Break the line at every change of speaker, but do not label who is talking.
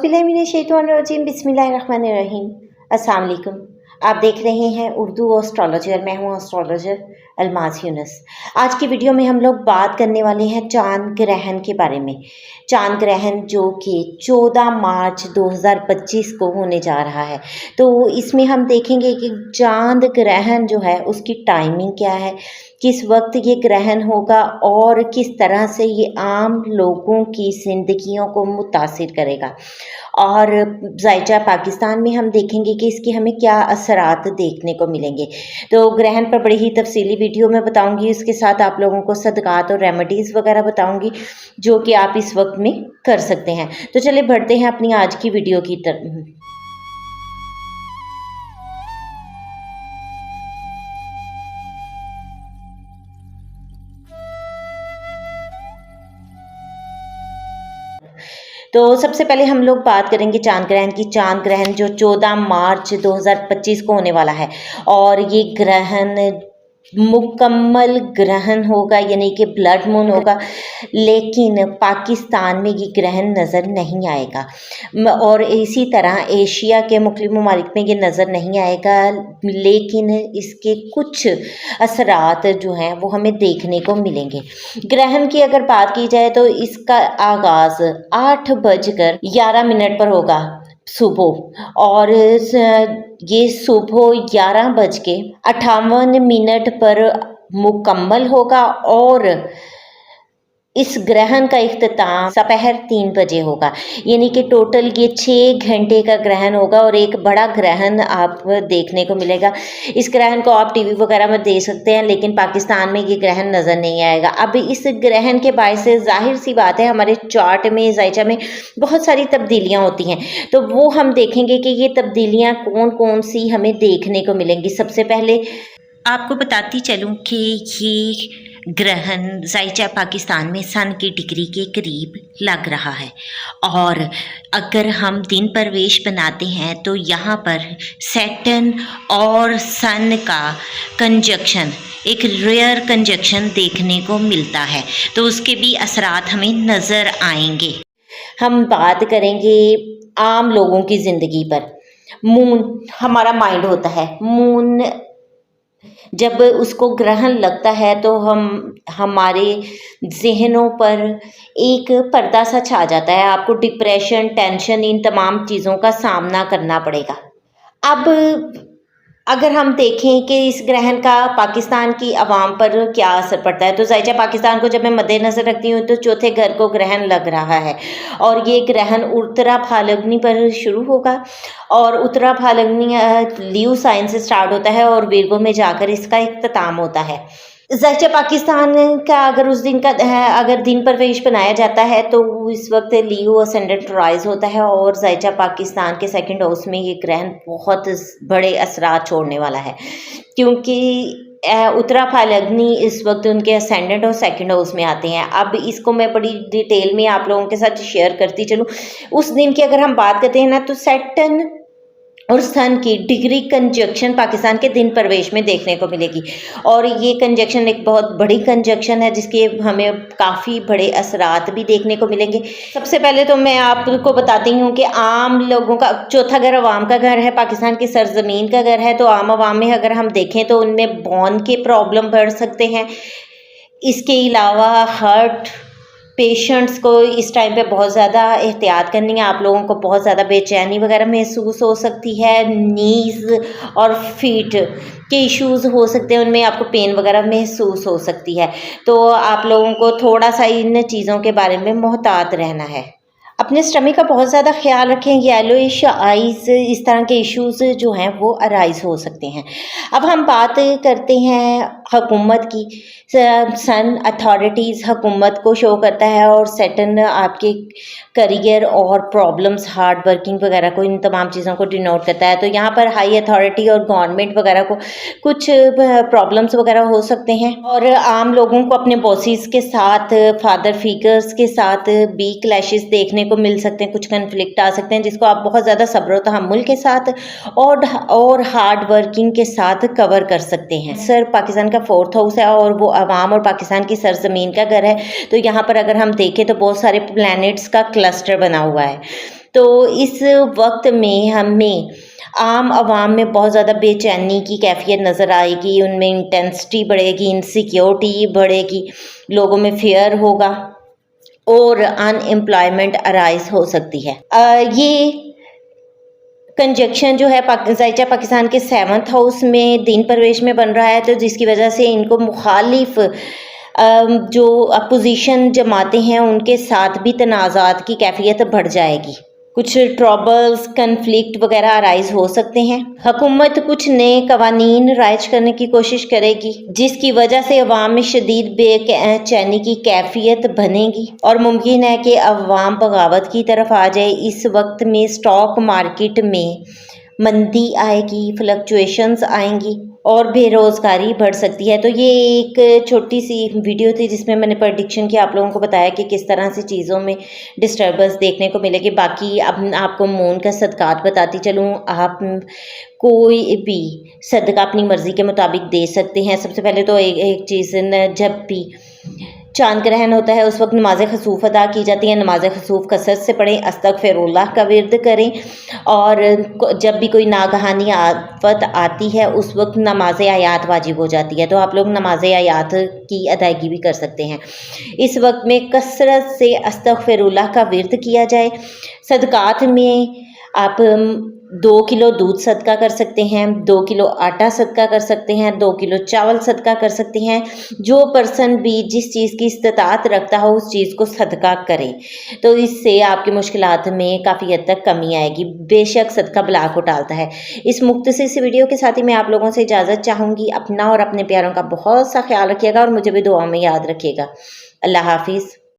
बिस्मिल्लाहिर्रहमानिर्रहीम बिस्मिल्लाहिर्रहमानिर्रहीम। अस्सलाम वालेकुम। आप देख रहे हैं उर्दू एस्ट्रोलॉजी और मैं हूँ एस्ट्रोलॉजर अलमाज यूनुस। आज की वीडियो में हम लोग बात करने वाले हैं चांद ग्रहण के बारे में। चांद ग्रहण जो कि 14 मार्च 2025 को होने जा रहा है। तो इसमें हम देखेंगे कि चांद ग्रहण जो है उसकी टाइमिंग क्या है, किस वक्त ये ग्रहण होगा और किस तरह से ये आम लोगों की ज़िंदगियों को मुतासिर करेगा। और ज़ायचा पाकिस्तान में हम देखेंगे कि इसके हमें क्या असरात देखने को मिलेंगे। तो ग्रहण पर बड़ी ही तफसीली वीडियो में बताऊंगी, इसके साथ आप लोगों को सदक़ात और रेमेडीज़ वगैरह बताऊंगी जो कि आप इस वक्त में कर सकते हैं। तो चलिए बढ़ते हैं अपनी आज की वीडियो की तरफ। तो सबसे पहले हम लोग बात करेंगे चांद ग्रहण की। चांद ग्रहण जो 14 मार्च 2025 को होने वाला है और ये ग्रहण मुकम्मल ग्रहण होगा, यानी कि ब्लड मून होगा, लेकिन पाकिस्तान में ये ग्रहण नज़र नहीं आएगा और इसी तरह एशिया के मुख्तलिफ ममालिक में ये नज़र नहीं आएगा, लेकिन इसके कुछ असरात जो हैं वो हमें देखने को मिलेंगे। ग्रहण की अगर बात की जाए तो इसका आगाज़ 8:11 पर होगा सुबह, और ये सुबह 11:58 पर मुकम्मल होगा और इस ग्रहण का इख्तिताम दोपहर 3 बजे होगा। यानी कि टोटल ये 6 घंटे का ग्रहण होगा और एक बड़ा ग्रहण आप देखने को मिलेगा। इस ग्रहण को आप टीवी वगैरह में देख सकते हैं, लेकिन पाकिस्तान में ये ग्रहण नज़र नहीं आएगा। अब इस ग्रहण के बायस से जाहिर सी बात है हमारे चार्ट में, ज़ायचा में बहुत सारी तब्दीलियाँ होती हैं, तो वो हम देखेंगे कि ये तब्दीलियाँ कौन कौन सी हमें देखने को मिलेंगी। सबसे पहले आपको बताती चलूँ कि ये ग्रहण ज़ायचा पाकिस्तान में सन की डिग्री के करीब लग रहा है, और अगर हम दिन प्रवेश बनाते हैं तो यहाँ पर सैटर्न और सन का कंजक्शन, एक रेयर कंजक्शन देखने को मिलता है, तो उसके भी असरात हमें नज़र आएंगे। हम बात करेंगे आम लोगों की ज़िंदगी पर। मून हमारा माइंड होता है, मून जब उसको ग्रहण लगता है तो हमारे जहनों पर एक पर्दा सा छा जाता है। आपको डिप्रेशन, टेंशन, इन तमाम चीज़ों का सामना करना पड़ेगा। अब अगर हम देखें कि इस ग्रहण का पाकिस्तान की आवाम पर क्या असर पड़ता है, तो ज़ायचा पाकिस्तान को जब मैं मद्देनज़र रखती हूँ तो चौथे घर को ग्रहण लग रहा है और ये ग्रहण उत्तरा फाल्गुनी पर शुरू होगा और उत्तरा फाल्गुनी लीव साइन से स्टार्ट होता है और विर्गो में जाकर इसका इख्तिताम होता है। ज़ायचा पाकिस्तान का अगर उस दिन का अगर दिन प्रवेश बनाया जाता है तो इस वक्त लीओ असेंडेंट राइज होता है और ज़ायचा पाकिस्तान के सेकंड हाउस में ये ग्रहण बहुत बड़े असरात छोड़ने वाला है, क्योंकि उत्तरा फाल्गुनी इस वक्त उनके असेंडेंट और सेकंड हाउस में आते हैं। अब इसको मैं बड़ी डिटेल में आप लोगों के साथ शेयर करती चलूँ। उस दिन की अगर हम बात करते हैं ना, तो सैटर्न और सन की डिग्री कंजक्शन पाकिस्तान के दिन प्रवेश में देखने को मिलेगी, और ये कंजक्शन एक बहुत बड़ी कंजक्शन है जिसके हमें काफ़ी बड़े असरात भी देखने को मिलेंगे। सबसे पहले तो मैं आपको बताती हूँ कि आम लोगों का चौथा घर अवाम का घर है, पाकिस्तान की सरजमीन का घर है, तो आम अवाम में अगर हम देखें तो उनमें बोन के प्रॉब्लम बढ़ सकते हैं। इसके अलावा हार्ट पेशेंट्स को इस टाइम पे बहुत ज़्यादा एहतियात करनी है। आप लोगों को बहुत ज़्यादा बेचैनी वगैरह महसूस हो सकती है। नीज़ और फीट के इश्यूज़ हो सकते हैं, उनमें आपको पेन वगैरह महसूस हो सकती है, तो आप लोगों को थोड़ा सा इन चीज़ों के बारे में मोहतात रहना है। अपने स्टमक का बहुत ज़्यादा ख्याल रखें। येलोइश आइज़, इस तरह के इश्यूज़ जो हैं वो अराइज़ हो सकते हैं। अब हम बात करते हैं हुकूमत की। सन अथॉरिटीज़ हुकूमत को शो करता है और सैटर्न आपके करियर और प्रॉब्लम्स, हार्ड वर्किंग वगैरह को, इन तमाम चीज़ों को डिनोट करता है। तो यहाँ पर हाई अथॉरिटी और गवर्नमेंट वगैरह को कुछ प्रॉब्लम्स वगैरह हो सकते हैं, और आम लोगों को अपने बॉसेस के साथ, फादर फिगर्स के साथ भी क्लैशेस देखने को मिल सकते हैं, कुछ कन्फ्लिक्ट आ सकते हैं, जिसको आप बहुत ज़्यादा सब्र और तहम्मुल के साथ और हार्ड वर्किंग के साथ कवर कर सकते हैं। सर पाकिस्तान का 4th हाउस है और वो अवाम और पाकिस्तान की सरजमीन का घर है, तो यहाँ पर अगर हम देखें तो बहुत सारे प्लैनेट्स का क्लस्टर बना हुआ है। तो इस वक्त में हमें आम आवाम में बहुत ज़्यादा बेचैनी की कैफियत नज़र आएगी, उनमें इंटेंसिटी बढ़ेगी, इनसिक्योरिटी बढ़ेगी, लोगों में फियर होगा और अनएम्प्लॉयमेंट अराइज हो सकती है। ये कंजक्शन जो है ज़ायचा पाकिस्तान के 7th हाउस में दिन प्रवेश में बन रहा है, तो जिसकी वजह से इनको मुखालिफ जो अपोजिशन जमातें हैं उनके साथ भी तनाज़ात की कैफियत बढ़ जाएगी, कुछ ट्रबल्स कन्फ्लिक्ट वगैरह अराइज हो सकते हैं। हुकूमत कुछ नए कवानीन राइज करने की कोशिश करेगी जिसकी वजह से अवाम में शदीद बेचैनी की कैफियत बनेगी और मुमकिन है कि अवाम बगावत की तरफ आ जाए। इस वक्त में स्टॉक मार्केट में मंदी आएगी, फ्लक्चुएशंस आएंगी और बेरोज़गारी बढ़ सकती है। तो ये एक छोटी सी वीडियो थी जिसमें मैंने प्रेडिक्शन की आप लोगों को बताया कि किस तरह से चीज़ों में डिस्टर्बेंस देखने को मिलेगी। बाकी अब आपको मून का सदक़ात बताती चलूँ, आप कोई भी सदका अपनी मर्ज़ी के मुताबिक दे सकते हैं। सबसे पहले तो एक चीज़ जब भी चांद ग्रहण होता है उस वक्त नमाज खसूफ अदा की जाती है। नमाज खसूफ कसरत से पढ़ें, अस्तगफिरुल्लाह का विर्द करें और जब भी कोई नागहानी आफत आती है उस वक्त नमाज आयात वाजिब हो जाती है, तो आप लोग नमाज आयात की अदायगी भी कर सकते हैं। इस वक्त में कसरत से अस्तगफिरुल्लाह का विर्द किया जाए। सदकात में आप 2 किलो दूध सदका कर सकते हैं, 2 किलो आटा सदका कर सकते हैं, 2 किलो चावल सदका कर सकते हैं। जो पर्सन भी जिस चीज़ की इस्तात रखता हो उस चीज़ को सदका करे, तो इससे आपकी मुश्किलात में काफ़ी हद तक कमी आएगी। बेशक सदका बला को टालता है। इस मुख्तसर सी वीडियो के साथ ही मैं आप लोगों से इजाज़त चाहूँगी। अपना और अपने प्यारों का बहुत सा ख्याल रखिएगा और मुझे भी दुआ में याद रखिएगा। अल्लाह हाफिज़।